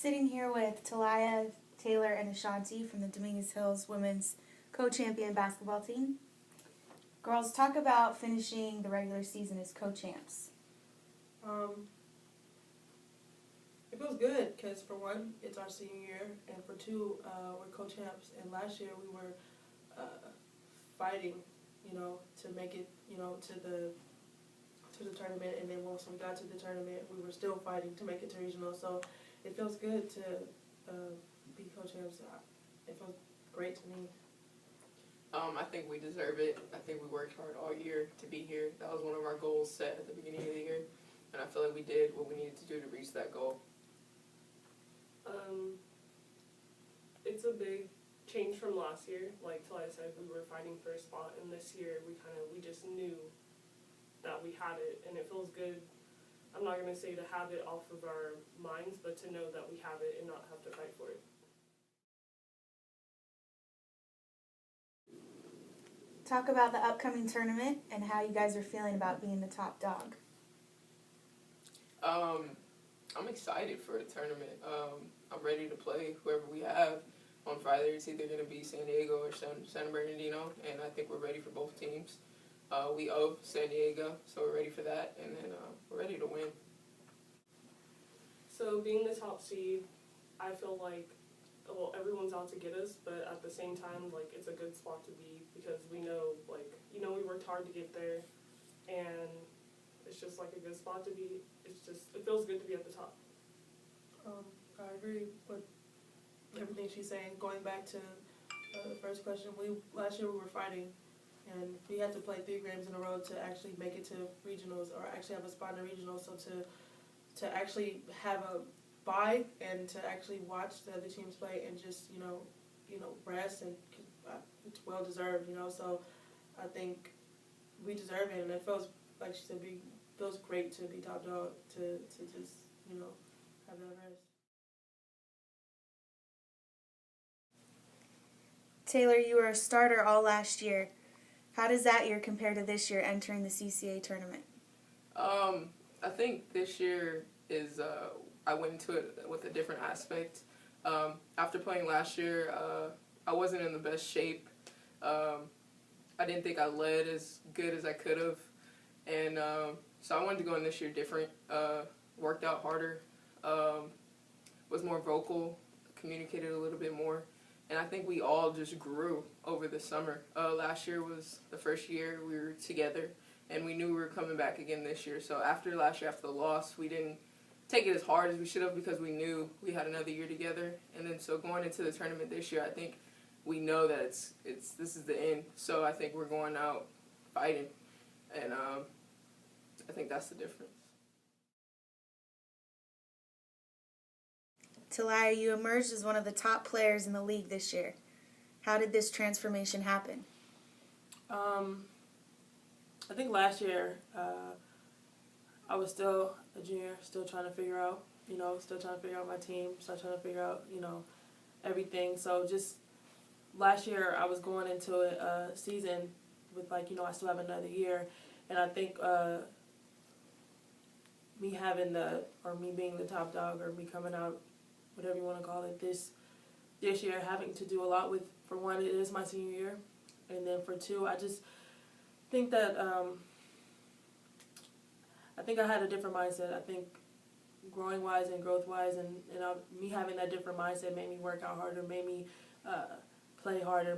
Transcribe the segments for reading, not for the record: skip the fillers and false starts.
sitting here with Talia, Tayler, and Ashanti from the Dominguez Hills Women's Co-Champion Basketball Team. Girls, talk about finishing the regular season as co-champs. It feels good because, for one, it's our senior year, and for two, we're co-champs. And last year we were fighting, to make it, to the tournament. And then once we got to the tournament, we were still fighting to make it to regional. So it feels good to be co-champs. It feels great to me. I think we deserve it. I think we worked hard all year to be here. That was one of our goals set at the beginning of the year, and I feel like we did what we needed to do to reach that goal. It's a big change from last year. Like Talia said, we were fighting for a spot, and this year we just knew that we had it, and it feels good. I'm not going to say to have it off of our minds, but to know that we have it and not have to fight for it. Talk about the upcoming tournament and how you guys are feeling about being the top dog. I'm excited for the tournament. I'm ready to play whoever we have on Friday. It's either going to be San Diego or San Bernardino, and I think we're ready for both teams. We owe San Diego, so we're ready for that, and then we're ready to win. So being the top seed, I feel like, well, everyone's out to get us, but at the same time, like, it's a good spot to be because we know, we worked hard to get there, and it's just like a good spot to be. It feels good to be at the top. I agree with everything she's saying. Going back to the first question, last year we were fighting, and we had to play 3 games in a row to actually make it to regionals, or actually have a spot in regionals. So to actually have a bye and to actually watch the other teams play and just rest, and it's well deserved. So I think we deserve it, and it feels, like she said, feels great to be top dog, to just have that rest. Tayler, you were a starter all last year. How does that year compare to this year entering the CCA tournament? I think this year is, I went into it with a different aspect. After playing last year, I wasn't in the best shape. I didn't think I led as good as I could have. And so I wanted to go in this year different, worked out harder, was more vocal, communicated a little bit more. And I think we all just grew over the summer. Last year was the first year we were together, and we knew we were coming back again this year. So after last year, after the loss, we didn't take it as hard as we should have because we knew we had another year together. And then so going into the tournament this year, I think we know that this is the end. So I think we're going out fighting, and I think that's the difference. Talia, you emerged as one of the top players in the league this year. How did this transformation happen? I think last year I was still a junior, still trying to figure out, my team, still trying to figure out, everything. So just last year I was going into a season with, I still have another year. And I think me being the top dog, or me coming out, whatever you want to call it, this year, having to do a lot with, for one, it is my senior year, and then for two, I just think that I think I had a different mindset. I think growing-wise and growth-wise, and me having that different mindset made me work out harder, made me play harder,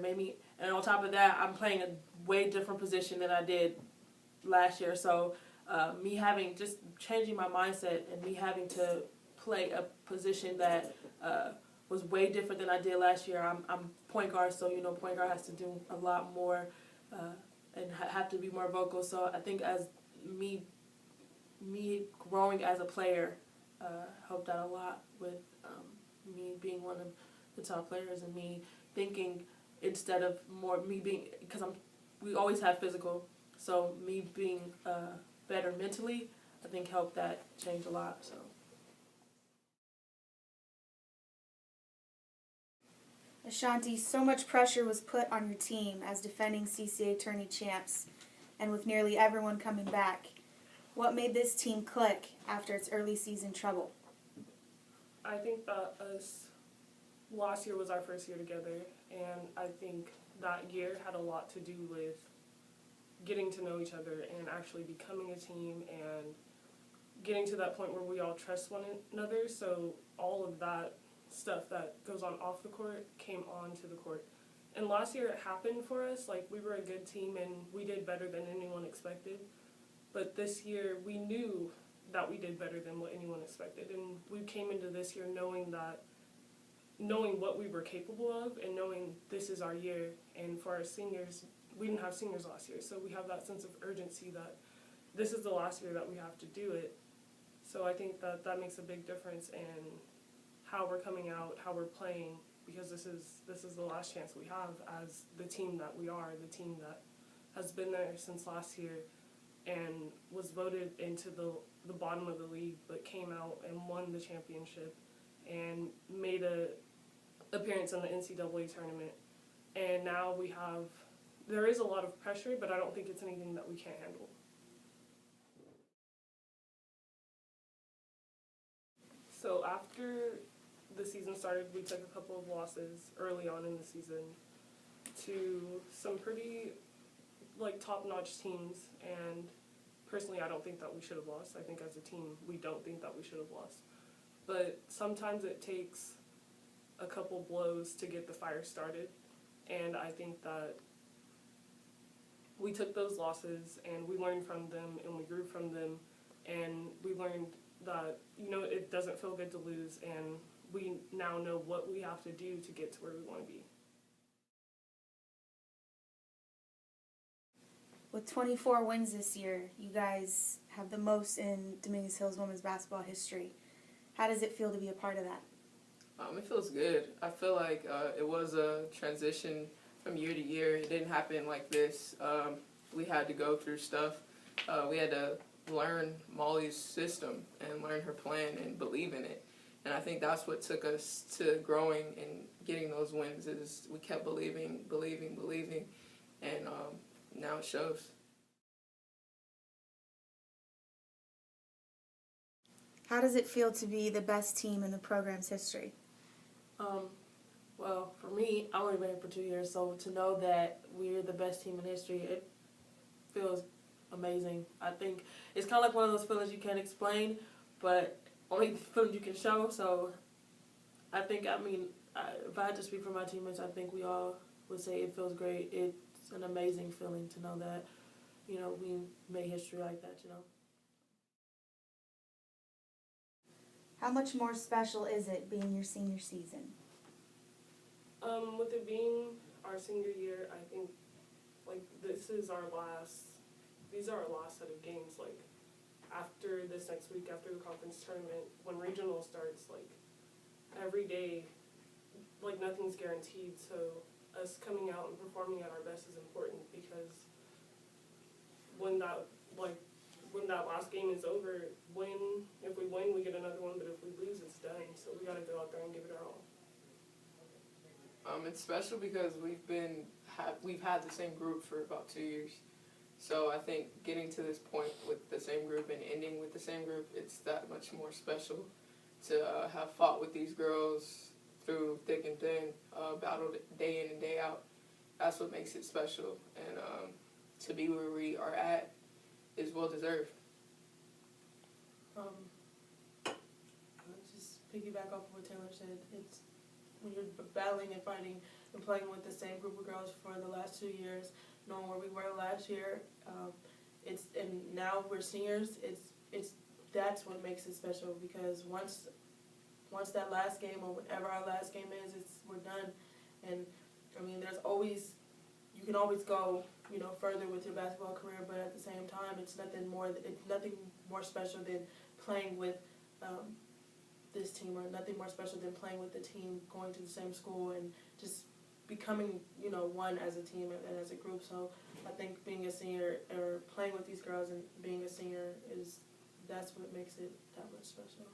and on top of that, I'm playing a way different position than I did last year. So me just changing my mindset, and me having to play a position that was way different than I did last year. I'm point guard, so point guard has to do a lot more and have to be more vocal. So I think as me growing as a player helped out a lot with me being one of the top players, and me thinking instead of me being, because we always have physical, so me being better mentally, I think helped that change a lot. So. Ashanti, so much pressure was put on your team as defending CCA Tourney champs, and with nearly everyone coming back. What made this team click after its early season trouble? I think that last year was our first year together, and I think that year had a lot to do with getting to know each other and actually becoming a team and getting to that point where we all trust one another. So all of that stuff that goes on off the court came onto the court. And last year it happened for us. Like, we were a good team and we did better than anyone expected. But this year we knew that we did better than what anyone expected. And we came into this year knowing what we were capable of and knowing this is our year. And for our seniors, we didn't have seniors last year, so we have that sense of urgency that this is the last year that we have to do it. So I think that makes a big difference in how we're coming out, how we're playing, because this is the last chance we have as the team that we are, the team that has been there since last year and was voted into the bottom of the league, but came out and won the championship and made a appearance in the NCAA tournament. And now there is a lot of pressure, but I don't think it's anything that we can't handle. So after the season started, we took a couple of losses early on in the season to some pretty top-notch teams, and personally I don't think that we should have lost. I think as a team we don't think that we should have lost. But sometimes it takes a couple blows to get the fire started, and I think that we took those losses and we learned from them and we grew from them, and we learned that, it doesn't feel good to lose, and we now know what we have to do to get to where we want to be. With 24 wins this year, you guys have the most in Dominguez Hills women's basketball history. How does it feel to be a part of that? It feels good. I feel like it was a transition from year to year. It didn't happen like this. We had to go through stuff. We had to learn Molly's system and learn her plan and believe in it. And I think that's what took us to growing and getting those wins, is we kept believing, and now it shows. How does it feel to be the best team in the program's history? Well, for me, I only been here for 2 years, so to know that we're the best team in history, it feels amazing. I think it's kind of like one of those feelings you can't explain, but only the feeling you can show. So I think, if I had to speak for my teammates, I think we all would say it feels great. It's an amazing feeling to know that, we made history like that, How much more special is it being your senior season? With it being our senior year, I think these are our last set of games. After this next week, after the conference tournament, when regional starts, every day, nothing's guaranteed. So us coming out and performing at our best is important, because when that last game is over, if we win, we get another one, but if we lose, it's done. So we got to go out there and give it our all. It's special because we've had the same group for about 2 years. So I think getting to this point with the same group and ending with the same group, it's that much more special to have fought with these girls through thick and thin, battled day in and day out. That's what makes it special. And to be where we are at is well deserved. Just piggyback off of what Taylor said. It's when you're battling and fighting and playing with the same group of girls for the last 2 years, knowing where we were last year, and now we're seniors. That's what makes it special, because once that last game, or whatever our last game is, we're done. And you can always go further with your basketball career, but at the same time, it's nothing more special than playing with this team, or nothing more special than playing with the team, going to the same school, and just becoming one as a team and as a group. So I think being a senior, or playing with these girls and being a senior, that's what makes it that much special.